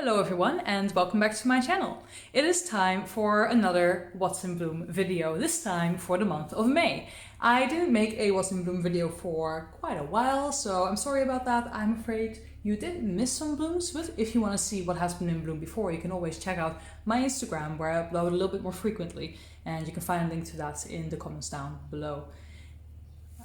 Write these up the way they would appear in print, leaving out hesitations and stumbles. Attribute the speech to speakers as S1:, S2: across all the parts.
S1: Hello everyone and welcome back to my channel. It is time for another What's in Bloom video, this time for the month of May. I didn't make a What's in Bloom video for quite a while, so I'm sorry about that. I'm afraid you did miss some blooms, but if you want to see what has been in bloom before, you can always check out my Instagram where I upload a little bit more frequently, and you can find a link to that in the comments down below.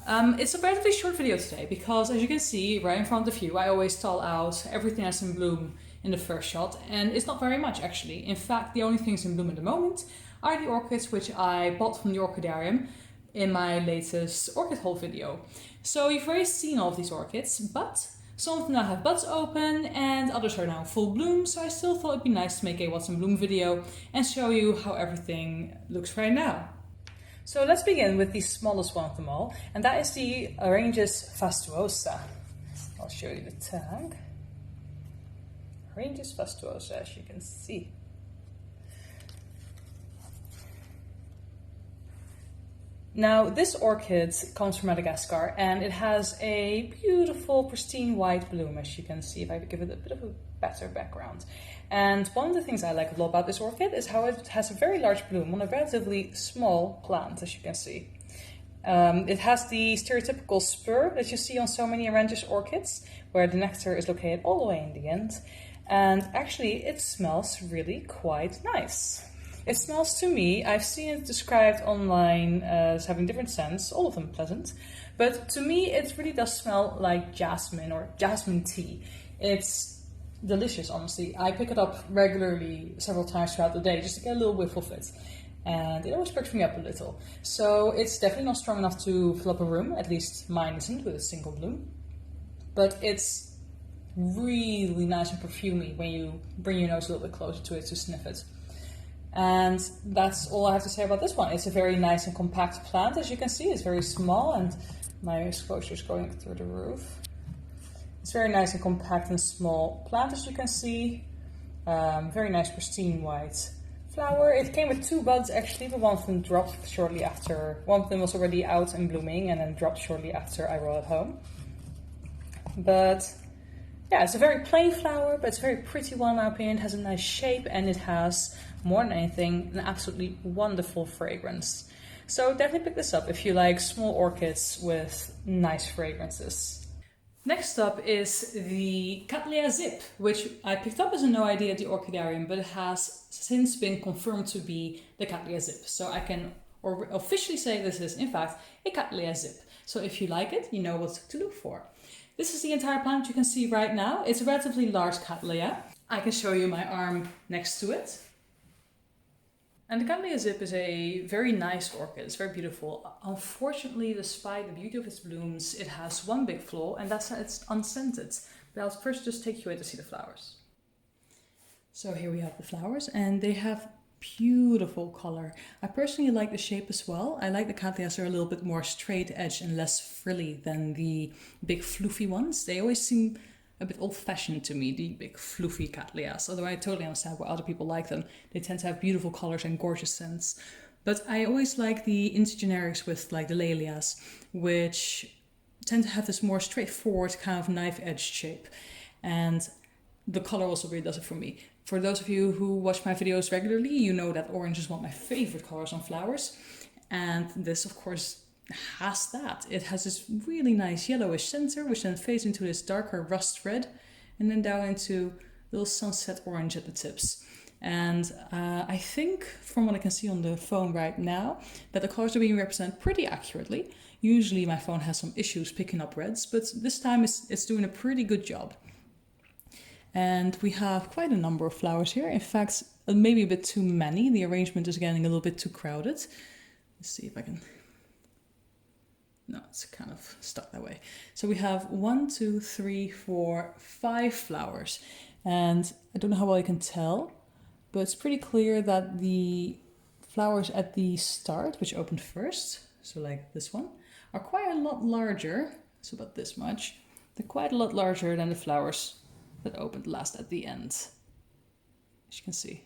S1: It's a relatively short video today because, as you can see right in front of you, I always stall out everything that's in bloom in the first shot, and it's not very much actually. In fact, the only things in bloom at the moment are the orchids which I bought from the Orchidarium in my latest orchid haul video. So you've already seen all of these orchids, but some of them now have buds open and others are now in full bloom, so I still thought it'd be nice to make a What's in Bloom video and show you how everything looks right now. So let's begin with the smallest one of them all, and that is the Aerangis fastuosa. I'll show you the tag. Aerangis fastuosa, as you can see. Now, this orchid comes from Madagascar and it has a beautiful pristine white bloom, as you can see if I give it a bit of a better background. And one of the things I like a lot about this orchid is how it has a very large bloom on a relatively small plant, as you can see. It has the stereotypical spur that you see on so many Aerangis orchids, where the nectar is located all the way in the end. And actually it smells really quite nice. It smells to me, I've seen it described online as having different scents, all of them pleasant, but to me it really does smell like jasmine or jasmine tea. It's delicious, honestly. I pick it up regularly several times throughout the day just to get a little whiff of it, and it always perks me up a little. So it's definitely not strong enough to fill up a room, at least mine isn't with a single bloom, but it's really nice and perfumey when you bring your nose a little bit closer to it to sniff it. And that's all I have to say about this one. It's a very nice and compact plant, as you can see. It's very small and my exposure is going through the roof. It's very nice and compact and small plant, as you can see. Very nice pristine white flower. It came with two buds actually, but one of them dropped shortly after. One of them was already out and blooming and then dropped shortly after I brought it home. But yeah, it's a very plain flower, but it's a very pretty one in my opinion. It has a nice shape and it has, more than anything, an absolutely wonderful fragrance. So definitely pick this up if you like small orchids with nice fragrances. Next up is the Cattleya Zip, which I picked up as a no idea at the Orchidarium, but it has since been confirmed to be the Cattleya Zip. So I can officially say this is in fact a Cattleya Zip. So if you like it, you know what to look for. This is the entire plant you can see right now. It's a relatively large Cattleya. I can show you my arm next to it. And the Cattleya Zip is a very nice orchid. It's very beautiful. Unfortunately, despite the beauty of its blooms, it has one big flaw, and that's that it's unscented. But I'll first just take you in to see the flowers. So here we have the flowers, and they have beautiful color. I personally like the shape as well. I like the Cattleyas are a little bit more straight edge and less frilly than the big floofy ones. They always seem a bit old-fashioned to me, the big floofy Cattleyas, although I totally understand why other people like them. They tend to have beautiful colors and gorgeous scents. But I always like the intergenerics with like the Lelias, which tend to have this more straightforward kind of knife-edged shape. And the color also really does it for me. For those of you who watch my videos regularly, you know that orange is one of my favorite colors on flowers. And this, of course, has that. It has this really nice yellowish center, which then fades into this darker rust red, and then down into little sunset orange at the tips. And I think, from what I can see on the phone right now, that the colors are being represented pretty accurately. Usually my phone has some issues picking up reds, but this time it's doing a pretty good job. And we have quite a number of flowers here. In fact, maybe a bit too many. The arrangement is getting a little bit too crowded. Let's see if I can... No, it's kind of stuck that way. So we have 1, 2, 3, 4, 5 flowers. And I don't know how well you can tell, but it's pretty clear that the flowers at the start, which opened first, so like this one, are quite a lot larger. So about this much. They're quite a lot larger than the flowers that opened last at the end, as you can see.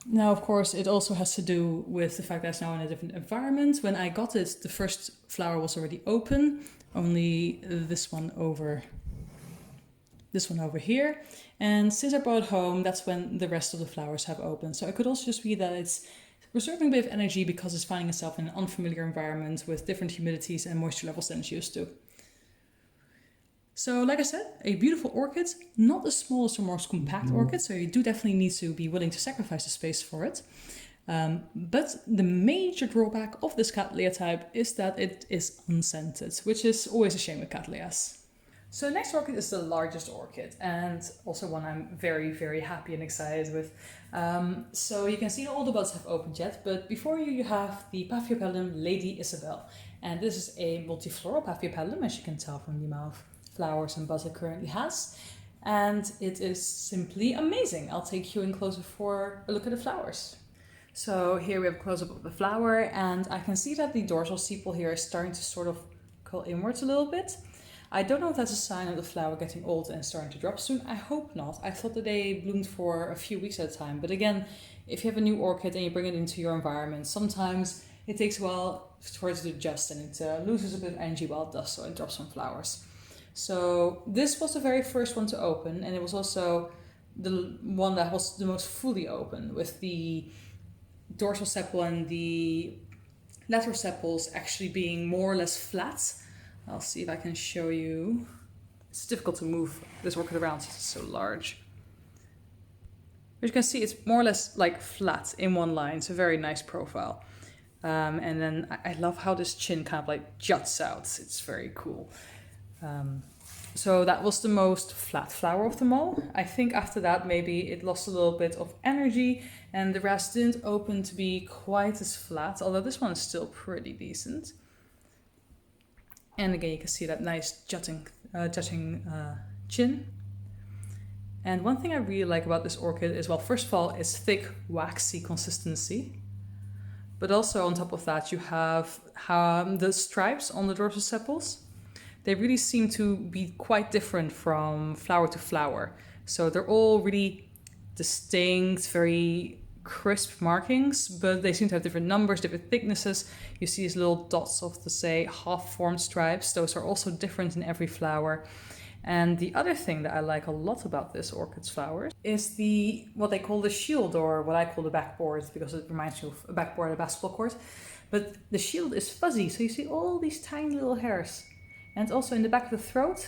S1: Now, of course, it also has to do with the fact that it's now in a different environment. When I got it, the first flower was already open, only this one over this one over here. And since I brought it home, that's when the rest of the flowers have opened. So it could also just be that it's reserving a bit of energy because it's finding itself in an unfamiliar environment with different humidities and moisture levels than it's used to. So like I said, a beautiful orchid, not the smallest or most compact orchid, so you do definitely need to be willing to sacrifice the space for it. But the major drawback of this Cattleya type is that it is unscented, which is always a shame with Cattleyas. So the next orchid is the largest orchid, and also one I'm very, very happy and excited with. So you can see all the buds have opened yet, but before you have the Paphiopedilum Lady Isabel. And this is a multifloral Paphiopedilum, as you can tell from the amount of flowers and buds it currently has. And it is simply amazing. I'll take you in closer for a look at the flowers. So here we have a close-up of the flower, and I can see that the dorsal sepal here is starting to sort of curl inwards a little bit. I don't know if that's a sign of the flower getting old and starting to drop soon. I hope not. I thought that they bloomed for a few weeks at a time. But again, if you have a new orchid and you bring it into your environment, sometimes it takes a while for it to adjust and it loses a bit of energy while it does so. It drops some flowers. So this was the very first one to open, and it was also the one that was the most fully open, with the dorsal sepal and the lateral sepals actually being more or less flat. I'll see if I can show you. It's difficult to move this orchid around since it's so large. But you can see it's more or less like flat in one line. It's a very nice profile. And then I love how this chin kind of like juts out. It's very cool. So that was the most flat flower of them all. I think after that maybe it lost a little bit of energy and the rest didn't open to be quite as flat, although this one is still pretty decent. And again you can see that nice jutting chin. And one thing I really like about this orchid is, well, first of all, its thick, waxy consistency. But also on top of that you have the stripes on the dorsal sepals. They really seem to be quite different from flower to flower. So they're all really distinct, very crisp markings, but they seem to have different numbers, different thicknesses. You see these little dots of the, say, half-formed stripes. Those are also different in every flower. And the other thing that I like a lot about this orchid's flowers is what they call the shield, or what I call the backboard, because it reminds me of a backboard, a basketball court. But the shield is fuzzy, so you see all these tiny little hairs. And also in the back of the throat,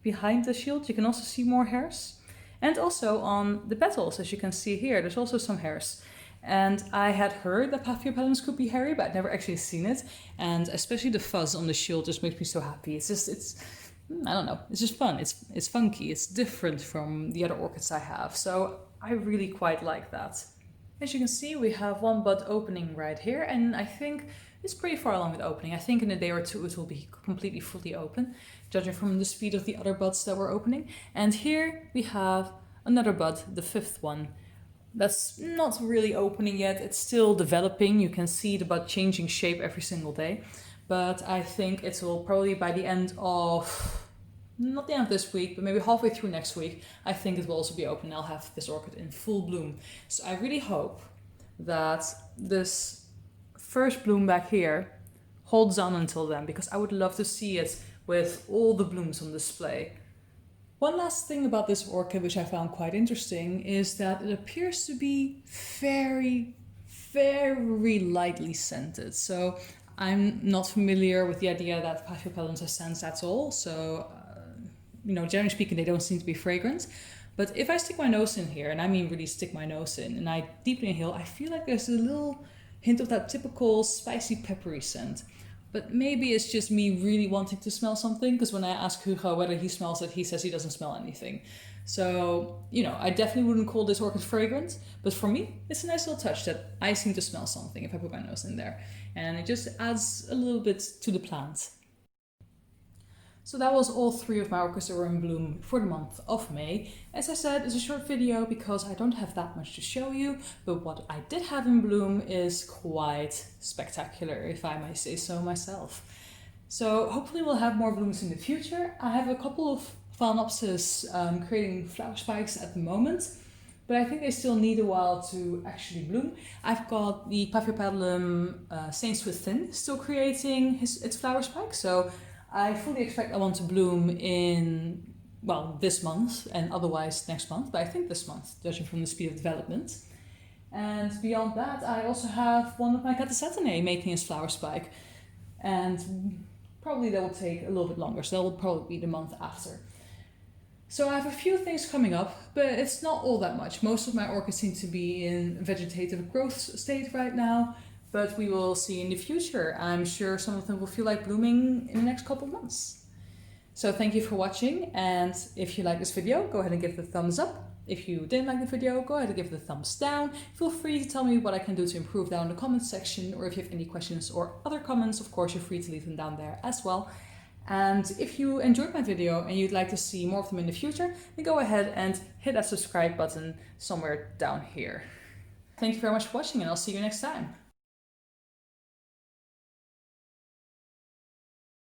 S1: behind the shield, you can also see more hairs. And also on the petals, as you can see here, there's also some hairs. And I had heard that Paphiopedilums could be hairy, but I'd never actually seen it. And especially the fuzz on the shield just makes me so happy. It's I don't know, it's just fun. It's funky, it's different from the other orchids I have. So I really quite like that. As you can see, we have one bud opening right here, and I think it's pretty far along with opening. I think in a day or two it will be completely fully open, judging from the speed of the other buds that were opening. And here we have another bud, the fifth one. That's not really opening yet, it's still developing. You can see the bud changing shape every single day. But I think it will probably by the end of, not the end of this week, but maybe halfway through next week, I think it will also be open. I'll have this orchid in full bloom. So I really hope that this first bloom back here holds on until then, because I would love to see it with all the blooms on display. One last thing about this orchid, which I found quite interesting, is that it appears to be very, very lightly scented. So I'm not familiar with the idea that Paphiopedilums have scents at all. So, generally speaking, they don't seem to be fragrant. But if I stick my nose in here, and I mean really stick my nose in, and I deeply inhale, I feel like there's a little hint of that typical spicy peppery scent. But maybe it's just me really wanting to smell something, because when I ask Hugo whether he smells it, he says he doesn't smell anything. So, I definitely wouldn't call this orchid fragrant, but for me, it's a nice little touch that I seem to smell something if I put my nose in there. And it just adds a little bit to the plant. So that was all three of my orchids that were in bloom for the month of May. As I said, it's a short video because I don't have that much to show you, but what I did have in bloom is quite spectacular, if I may say so myself. So hopefully we'll have more blooms in the future. I have a couple of Phalaenopsis creating flower spikes at the moment, but I think they still need a while to actually bloom. I've got the Paphiopedilum Saint Swiss Thin still creating its flower spike, so I fully expect that one to bloom in well, this month and otherwise next month, but I think this month, judging from the speed of development. And beyond that, I also have one of my Cattleya making his flower spike. And probably that will take a little bit longer, so that will probably be the month after. So I have a few things coming up, but it's not all that much. Most of my orchids seem to be in vegetative growth state right now, but we will see in the future. I'm sure some of them will feel like blooming in the next couple of months. So thank you for watching, and if you like this video, go ahead and give it a thumbs up. If you didn't like the video, go ahead and give it a thumbs down. Feel free to tell me what I can do to improve down in the comments section, or if you have any questions or other comments, of course, you're free to leave them down there as well. And if you enjoyed my video and you'd like to see more of them in the future, then go ahead and hit that subscribe button somewhere down here. Thank you very much for watching, and I'll see you next time.